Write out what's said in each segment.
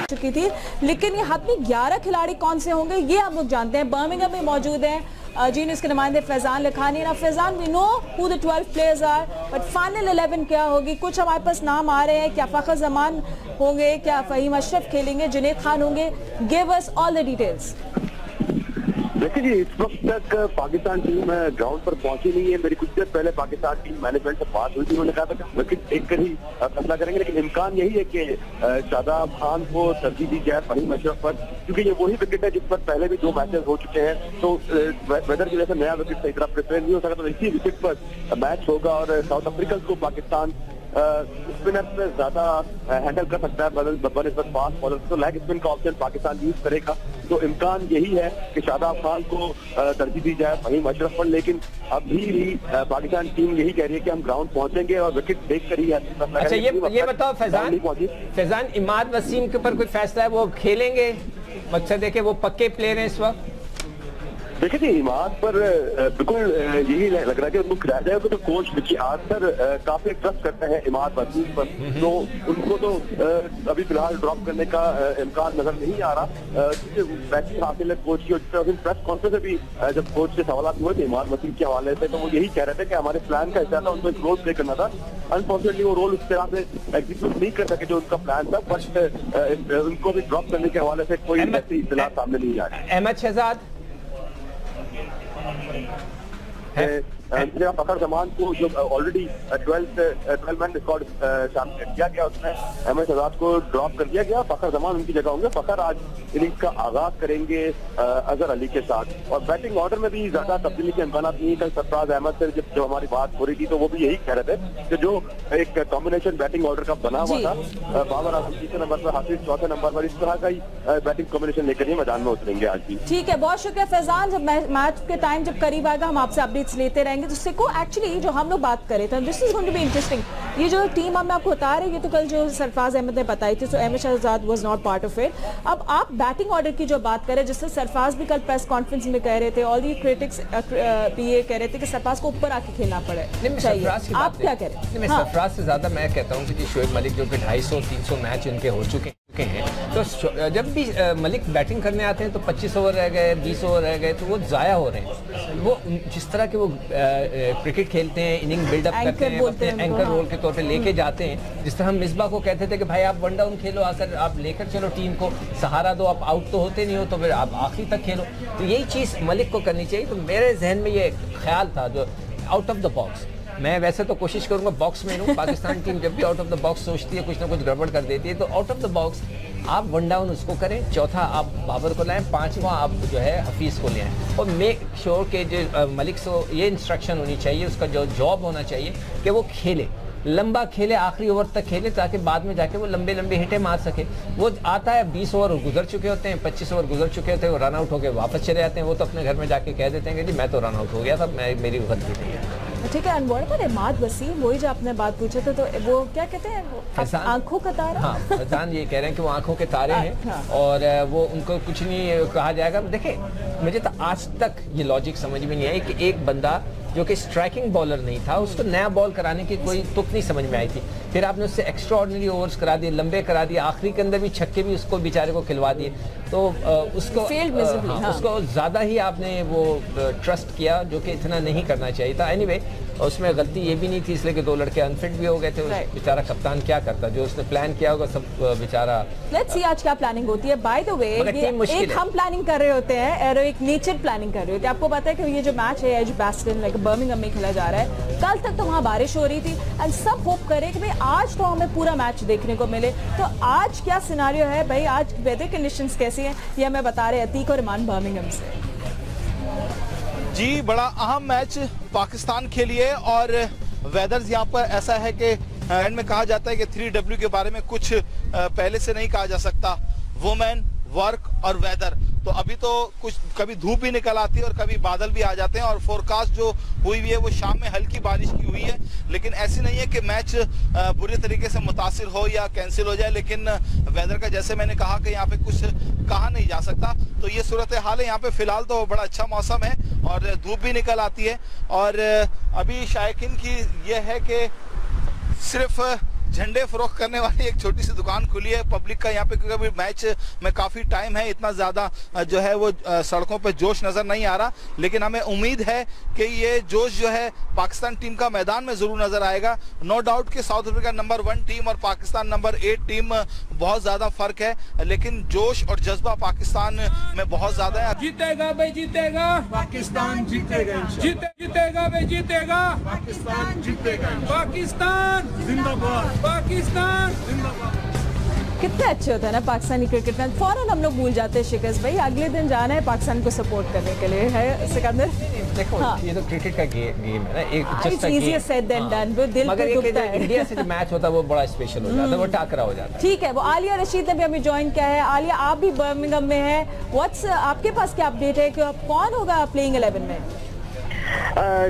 चुकी थी, लेकिन ये हाथ में 11 खिलाड़ी कौन से होंगे ये हम लोग जानते हैं। बर्मिंघम में मौजूद हैं जी न्यूज़ के नुमाइंदे फैजान लखानी। ना Faizan, we know who the 12 players are, but final 11 क्या होगी? कुछ हमारे पास नाम आ रहे हैं। क्या फ़खर जमान होंगे, क्या फ़हीम अशरफ खेलेंगे, जुनैद खान होंगे? Give us all the details. देखिए जी, इस वक्त तक पाकिस्तान टीम ग्राउंड पर पहुंची नहीं है। मेरी कुछ देर पहले पाकिस्तान टीम मैनेजमेंट से बात हुई थी, उन्होंने कहा था कि विकेट टेक कर ही फैसला करेंगे, लेकिन इम्कान यही है कि शादाब खान को तरजीह दी जाए फ़हीम अशरफ पर, क्योंकि ये वही विकेट है जिस पर पहले भी 2 मैचेस हो चुके हैं। तो वेदर की वजह से नया विकेट सही तरह प्रिपेयर नहीं हो सका, तो इसी विकेट पर मैच होगा और साउथ अफ्रीका को पाकिस्तान स्पिनर में ज्यादा हैंडल कर सकता है बनस्बत फास्ट बॉलर। तो लेग स्पिन का ऑप्शन पाकिस्तान यूज करेगा। तो इम्कान यही है कि शादाब खान को तरजीह दी जाए फ़हीम अशरफ पर, लेकिन अभी भी पाकिस्तान टीम यही कह रही है कि हम ग्राउंड पहुंचेंगे और विकेट देख कर ही। अच्छा, ये बताओ फैजान, इमाद वसीम के ऊपर कोई फैसला है, वो खेलेंगे? मकसद है कि वो पक्के प्लेयर हैं इस वक्त। देखिए जी, इमाद पर बिल्कुल यही लग रहा है कि उनको खिलाया जाएगा। तो कोच विकी आर्थर काफी ट्रस्ट करते हैं इमाद वसीम पर, तो उनको तो अभी फिलहाल ड्रॉप करने का इम्कान नजर नहीं आ रहा। बैटिंग हासिल है कोच की। प्रेस कॉन्फ्रेंस में भी जब कोच से सवाल हुए थे इमाद वसीम के हवाले से, तो वो यही कह रहे थे कि हमारे प्लान का हिस्सा था, उनको एक रोल प्ले करना था। अनफॉर्चुनेटली वो रोल उस तरह से एग्जीक्यूट नहीं कर सके जो उनका प्लान था, बट उनको भी ड्रॉप करने के हवाले से कोई ऐसी इत्तला सामने नहीं आ रही। अहमद शहजाद फ़खर जमान को जो ऑलरेडी 12 मैन स्क्वाड शामिल किया गया, उसमें अहमद शहजाद को ड्रॉप कर दिया गया। फ़खर जमान उनकी जगह होंगे। फ़खर आज इनिंग्स का आगाज करेंगे अजहर अली के साथ। और बैटिंग ऑर्डर में भी ज्यादा तब्दीली के इम्कान नहीं। कल सरफराज अहमद से जब हमारी बात हो रही थी तो वो भी यही कह रहे थे कि जो एक कॉम्बिनेशन बैटिंग ऑर्डर का बना हुआ था, बाबर आजम तीसरे नंबर पर, हाफिज चौथे नंबर पर, इस तरह का ही बैटिंग कॉम्बिनेशन लेकर ही मैदान में उतरेंगे आज भी। ठीक है, बहुत शुक्रिया फैजान। जब मैच के टाइम जब करीब आएगा हम आपसे अपडेट्स लेते रहेंगे। तो सिको एक्चुअली जो हम लोग बात कर रहे थे, this is going to be interesting. ये जो टीम हम आपको बता रहे हैं, ये तो कल जो सरफराज अहमद ने बताई थी, so Ahmed Shehzad was not part of it. अब आप बैटिंग ऑर्डर की जो बात करें, जिससे सरफराज भी कल प्रेस कॉन्फ्रेंस में कह रहे थे, ऑल दी क्रिटिक्स भी ये कह रहे थे कि सरफराज को ऊपर आके खेलना पड़े। आप क्या कह रहे हैं? सरफराज से ज्यादा मैं कहता हूँ कि शोएब मलिक जो कि 250-300 मैच इनके हो चुके हैं, तो जब भी मलिक बैटिंग करने आते हैं तो 25 ओवर रह गए, 20 ओवर रह गए, तो वो जाया हो रहे हैं। वो जिस तरह के वो क्रिकेट खेलते हैं, इनिंग बिल्डअप करते हैं, अपने एंकर रोल के तौर पे लेके जाते हैं। जिस तरह हम मिसबा को कहते थे कि भाई आप वन डाउन खेलो, आकर आप लेकर चलो टीम को, सहारा दो, आप आउट तो होते नहीं हो तो फिर आप आखिरी तक खेलो। तो यही चीज़ मलिक को करनी चाहिए। तो मेरे जहन में ये ख्याल था जो आउट ऑफ द बॉक्स। मैं वैसे तो कोशिश करूंगा बॉक्स में रहूं। पाकिस्तान टीम जब भी आउट ऑफ द बॉक्स सोचती है, कुछ ना कुछ गड़बड़ कर देती है, तो आउट ऑफ द बॉक्स आप वन डाउन उसको करें, चौथा आप बाबर को लाएं, पांचवा आप जो है हफीज़ को ले आएं, और मेक श्योर के जो मलिक से ये इंस्ट्रक्शन होनी चाहिए, उसका जो जॉब होना चाहिए कि वो खेले, लंबा खेले, आखिरी ओवर तक खेले, ताकि बाद में जाके वो लंबे लंबे हिटें मार सके। वो आता है 20 ओवर गुजर चुके होते हैं, 25 ओवर गुजर चुके होते हैं, वो रन आउट होकर वापस चले जाते हैं। वो तो अपने घर में जाके कह देते हैं कि जी मैं तो रन आउट हो गया था, मेरी गलती नहीं है। ठीक है अनवर, पर इमाद वसीम, वही जो आपने बात पूछा था, तो वो क्या कहते हैं, आंखों का तारा? हाँ, फैजान ये कह रहे हैं कि वो आंखों के तारे हैं। हाँ। और वो उनको कुछ नहीं कहा जाएगा। देखिए, मुझे तो आज तक ये लॉजिक समझ में नहीं आई कि एक बंदा जो कि स्ट्राइकिंग बॉलर नहीं था, उसको नया बॉल कराने की कोई तुक नहीं समझ में आई थी। फिर आपने उससे एक्स्ट्रा ऑर्डिनरी ओवर्स करा दिए, लंबे करा दिए, आखिरी के अंदर भी छक्के भी उसको बेचारे को खिलवा दिए। तो उसको उसको ज़्यादा ही आपने वो ट्रस्ट किया, जो कि इतना नहीं करना चाहिए था। एनीवे, उसमें गलती ये भी नहीं थी, इसलिए कि 2 लड़के अनफिट भी हो गए थे। बेचारा कप्तान क्या करता, जो उसने प्लान किया होगा सब बेचारा। लेट्स सी आज क्या प्लानिंग होती है। बाय द वे, एक हम प्लानिंग कर रहे होते हैं और एक नेचर प्लानिंग कर रहे होते हैं। आपको पता है कि ये जो मैच है एजबास्टन लाइक बर्मिंघम में खेला जा रहा है, कल तक तो वहाँ बारिश हो रही थी, एंड सब होप करे कि भाई आज तो हमें पूरा मैच देखने को मिले। तो आज क्या सिनारियो है भाई, आज वेदर कंडीशंस कैसी हैं, ये हमें बता रहे अतीक और ईमान बर्मिंघम से। जी, बड़ा अहम मैच पाकिस्तान के लिए, और वेदर्स यहाँ पर ऐसा है कि एंड में कहा जाता है कि 3W के बारे में कुछ पहले से नहीं कहा जा सकता। वुमेन, वर्क और वेदर तो अभी तो कुछ कभी धूप भी निकल आती है और कभी बादल भी आ जाते हैं, और फोरकास्ट जो हुई है वो शाम में हल्की बारिश की हुई है। लेकिन ऐसी नहीं है कि मैच बुरे तरीके से मुतासिर हो या कैंसिल हो जाए, लेकिन वेदर का जैसे मैंने कहा कि यहाँ पे कुछ कहा नहीं जा सकता। तो ये सूरत हाल है यहाँ पे। फिलहाल तो बड़ा अच्छा मौसम है और धूप भी निकल आती है, और अभी शायकीन की ये है कि सिर्फ झंडे फरोख्त करने वाली एक छोटी सी दुकान खुली है पब्लिक का यहाँ पे, क्योंकि अभी मैच में काफ़ी टाइम है, इतना ज़्यादा जो है वो सड़कों पे जोश नज़र नहीं आ रहा। लेकिन हमें उम्मीद है कि ये जोश जो है पाकिस्तान टीम का मैदान में ज़रूर नज़र आएगा। नो डाउट कि साउथ अफ्रीका नंबर 1 टीम और पाकिस्तान नंबर 8 टीम बहुत ज़्यादा फ़र्क है, लेकिन जोश और जज्बा पाकिस्तान में बहुत ज़्यादा है। जीतेगा भाई जीतेगा, पाकिस्तान जीतेगा, जीतेगा भाई जीतेगा, पाकिस्तान जीतेगा, पाकिस्तान जिंदाबाद, पाकिस्तान जिंदाबाद। कितने अच्छे होता है ना पाकिस्तानी क्रिकेट में, फौरन हम लोग भूल जाते हैं शिकस्त भाई, अगले दिन जाना है पाकिस्तान को सपोर्ट करने के लिए, है सिकंदर? देखो हाँ। ये तो क्रिकेट का गेम है ना, एक It's easier said than done, वो दिल मगर पे दुखता है। इंडिया से जो मैच होता है वो बड़ा स्पेशल हो जाता है, वो टाकरा हो जाता है। ठीक है, वो आलिया रशीद ने भी हमें ज्वाइन किया है। आलिया, आप भी बर्मिंघम में हैं, व्हाट्स आपके पास क्या अपडेट है कि अब कौन होगा प्लेइंग 11 में?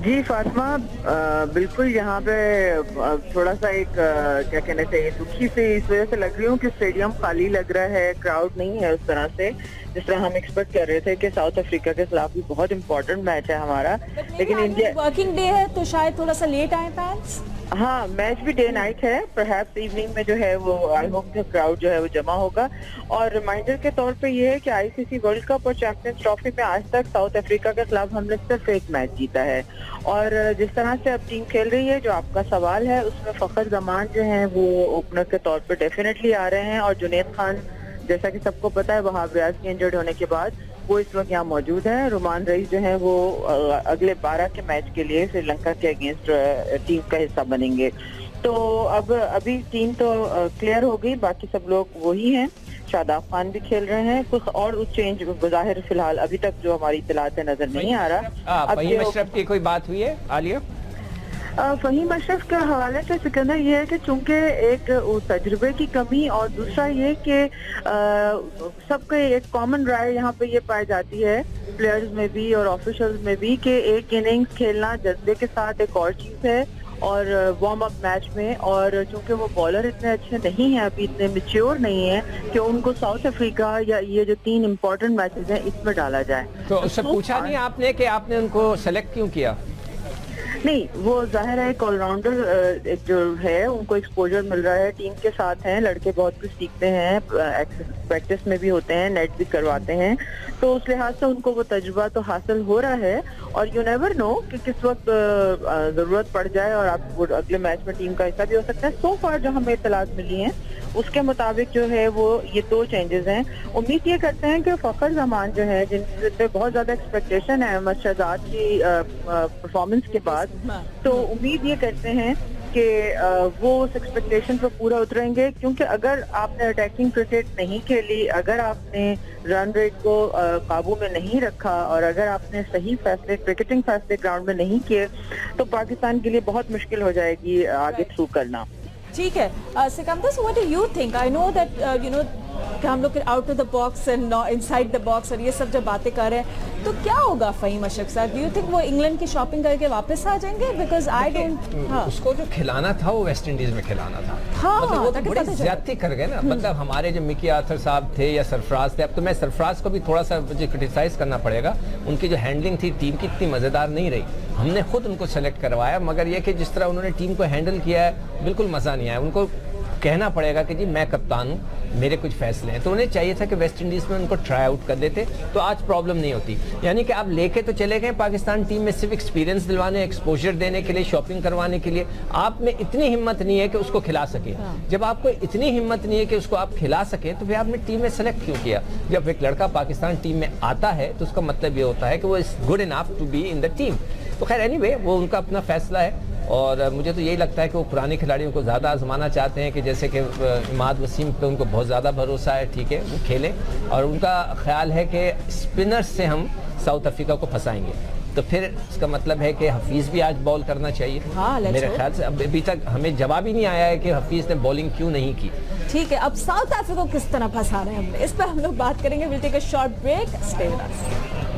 जी फातिमा, बिल्कुल यहाँ पे थोड़ा सा एक क्या कहना चाहिए, दुखी से इस वजह से लग रही हूँ कि स्टेडियम खाली लग रहा है, क्राउड नहीं है उस तरह से जिस तरह हम एक्सपेक्ट कर रहे थे कि साउथ अफ्रीका के खिलाफ भी बहुत इंपॉर्टेंट मैच है हमारा। लेकिन इंडिया वर्किंग डे है तो शायद थोड़ा सा लेट आए फैंस। हाँ, मैच भी डे नाइट है, परहैप्स इवनिंग में जो है वो आई होप कि क्राउड जो है वो जमा होगा। और रिमाइंडर के तौर पे ये है कि आईसीसी वर्ल्ड कप और चैंपियंस ट्रॉफी में आज तक साउथ अफ्रीका के खिलाफ हमने सिर्फ एक मैच जीता है। और जिस तरह से अब टीम खेल रही है, जो आपका सवाल है उसमें फखर जमान जो है वो ओपनर के तौर पर डेफिनेटली आ रहे हैं, और जुनैद खान जैसा कि सबको पता है वहाब रियाज के इंजर्ड होने के बाद वो इस वक्त यहाँ मौजूद है। रुमान रईस जो है वो अगले 12 के मैच के लिए श्रीलंका के अगेंस्ट टीम का हिस्सा बनेंगे। तो अब अभी टीम तो क्लियर हो गई, बाकी सब लोग वही हैं। शादाब खान भी खेल रहे हैं, कुछ और चेंज ज़ाहिर फिलहाल अभी तक जो हमारी इत्तलात है नजर नहीं आ रहा। फहीम अशरफ की कोई बात हुई है आलिया? फहीम अशरफ के हवाले से सिकंदर ये है कि चूंकि एक तजुर्बे की कमी और दूसरा ये कि सबके एक कॉमन राय यहाँ पे ये पाई जाती है प्लेयर्स में भी और ऑफिशियल्स में भी कि एक इनिंग्स खेलना जज्बे के साथ एक और चीज़ है और वार्म अप मैच में। और चूंकि वो बॉलर इतने अच्छे नहीं हैं, अभी इतने मैच्योर नहीं है कि उनको साउथ अफ्रीका या ये जो 3 इम्पोर्टेंट मैचेस हैं इसमें डाला जाए। तो उससे पूछा नहीं आपने कि आपने उनको सेलेक्ट क्यों किया? नहीं, वो जाहिर है एक ऑलराउंडर जो है उनको एक्सपोजर मिल रहा है, टीम के साथ हैं, लड़के बहुत कुछ सीखते हैं, प्रैक्टिस में भी होते हैं, नेट भी करवाते हैं, तो उस लिहाज से उनको वो तजुर्बा तो हासिल हो रहा है। और यू नेवर नो कि किस वक्त जरूरत पड़ जाए और आप वो अगले मैच में टीम का हिस्सा भी हो सकता है। सो फार जो हमें इत्तलात मिली हैं उसके मुताबिक जो है वो ये 2 चेंजेस हैं। उम्मीद ये करते हैं कि फखर जमान जो है जिनसे बहुत ज्यादा एक्सपेक्टेशन है अहमद शहजाद की परफॉर्मेंस के बाद, तो उम्मीद ये करते हैं कि वो उस एक्सपेक्टेशन पर पूरा उतरेंगे, क्योंकि अगर आपने अटैकिंग क्रिकेट नहीं खेली, अगर आपने रन रेट को काबू में नहीं रखा और अगर आपने सही फैसले क्रिकेटिंग फैसले ग्राउंड में नहीं किए तो पाकिस्तान के लिए बहुत मुश्किल हो जाएगी आगे थ्रू करना। ठीक है Sikandar, what do you think? I know that you know कि हम लोग out of the box and inside the box और ये सब जब बातें कर रहे हैं, तो क्या होगा फहीम अशरफ साहब? डू यू थिंक वो इंग्लैंड की शॉपिंग करके वापस आ जाएंगे? Because I don't. उसको जो खिलाना था वो वेस्ट इंडीज में खिलाना था। हाँ, मतलब वो तो बड़ी ज्यादती कर गए ना। मतलब हमारे जो मिकी आर्थर साहब थे या सरफराज थे, अब तो मैं सरफराज को भी थोड़ा सा मुझे क्रिटिसाइज करना पड़ेगा, उनकी जो हैंडलिंग थी टीम की इतनी मजेदार नहीं रही। हमने खुद उनको सेलेक्ट करवाया, मगर ये कि जिस तरह उन्होंने टीम को हैंडल किया है बिल्कुल मजा नहीं आया। उनको कहना पड़ेगा कि जी मैं कप्तान हूँ, मेरे कुछ फैसले हैं। तो उन्हें चाहिए था कि वेस्ट इंडीज में उनको ट्राई आउट कर देते तो आज प्रॉब्लम नहीं होती। यानी कि आप लेके तो चले गए पाकिस्तान टीम में सिर्फ एक्सपीरियंस दिलवाने, एक्सपोजर देने के लिए, शॉपिंग करवाने के लिए। आप में इतनी हिम्मत नहीं है कि उसको खिला सके। जब आपको इतनी हिम्मत नहीं है कि उसको आप खिला सके तो फिर आपने टीम में सेलेक्ट क्यों किया? जब एक लड़का पाकिस्तान टीम में आता है तो उसका मतलब ये होता है कि वो is good enough to be in the team. तो खैर एनीवे वो उनका अपना फैसला है, और मुझे तो यही लगता है कि वो पुराने खिलाड़ियों को ज़्यादा आजमाना चाहते हैं कि जैसे कि इमाद वसीम पे उनको बहुत ज़्यादा भरोसा है, ठीक है वो खेलें, और उनका ख्याल है कि स्पिनर्स से हम साउथ अफ्रीका को फंसाएंगे। तो फिर इसका मतलब है कि हफीज भी आज बॉल करना चाहिए। हाँ, let's मेरे hope। ख्याल से अभी तक हमें जवाब ही नहीं आया है कि हफीज ने बॉलिंग क्यों नहीं की। ठीक है, अब साउथ अफ्रीका को किस तरह फंसा रहे हैं हमने, इस पर हम लोग बात करेंगे। Will take a short break, stay with us.